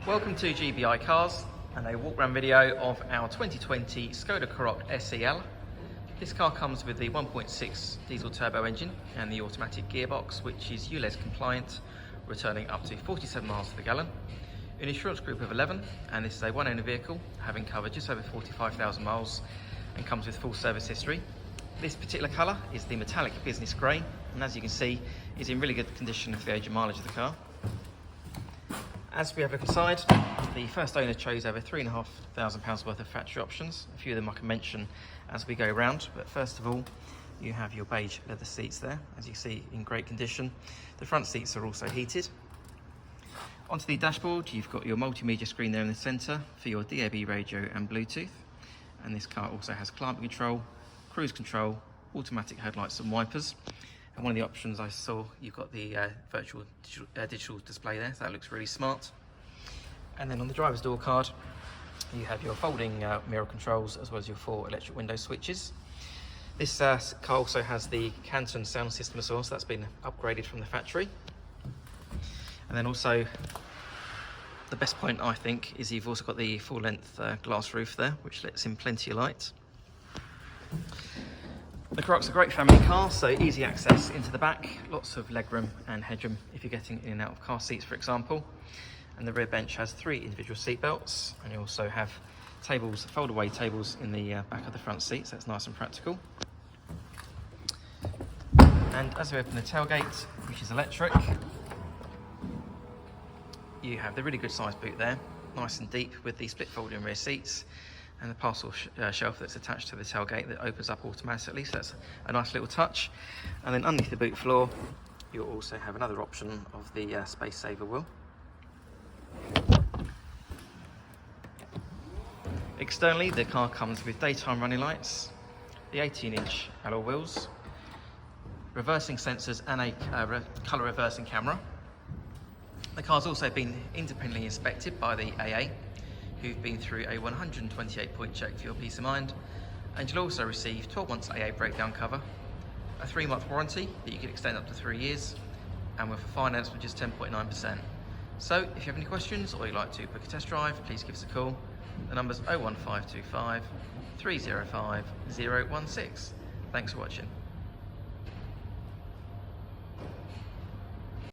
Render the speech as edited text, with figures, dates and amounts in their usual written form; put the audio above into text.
Welcome to GBI Cars and a walk around video of our 2020 Skoda Karoq SE L. This car comes with the 1.6 diesel turbo engine and the automatic gearbox, which is Ulez compliant, returning up to 47 miles to the gallon. An insurance group of 11, and this is a one-owner vehicle, having covered just over 45,000 miles and comes with full service history. This particular colour is the metallic business grey, and as you can see, is in really good condition for the age and mileage of the car. As we have a look inside, the first owner chose over £3,500 worth of factory options. A few of them I can mention as we go around, but first of all, you have your beige leather seats there, as you see, in great condition. The front seats are also heated. Onto the dashboard, you've got your multimedia screen there in the centre for your DAB radio and Bluetooth. And this car also has climate control, cruise control, automatic headlights and wipers. And one of the options I saw, you've got the virtual digital display there, so that looks really smart. And then on the driver's door card, you have your folding mirror controls as well as your 4 electric window switches. This car also has the Canton Sound System as well, so that's been upgraded from the factory. And then also, the best point I think is you've also got the full-length glass roof there, which lets in plenty of light. The Karoq's a great family car, so easy access into the back, lots of legroom and headroom if you're getting in and out of car seats, for example. And the rear bench has 3 individual seat belts, and you also have tables, fold-away tables in the back of the front seat, so it's nice and practical. And as we open the tailgate, which is electric, you have the really good sized boot there, nice and deep with the split folding rear seats, and the parcel shelf that's attached to the tailgate that opens up automatically, so that's a nice little touch. And then underneath the boot floor, you'll also have another option of the space saver wheel. Externally, the car comes with daytime running lights, the 18-inch alloy wheels, reversing sensors and a colour reversing camera. The car's also been independently inspected by the AA, who've been through a 128-point check for your peace of mind, and you'll also receive 12 months AA breakdown cover, a 3-month warranty that you can extend up to 3 years, and with a finance for just 10.9%. So if you have any questions or you'd like to book a test drive, please give us a call. The number's 01525 305 016. Thanks for watching.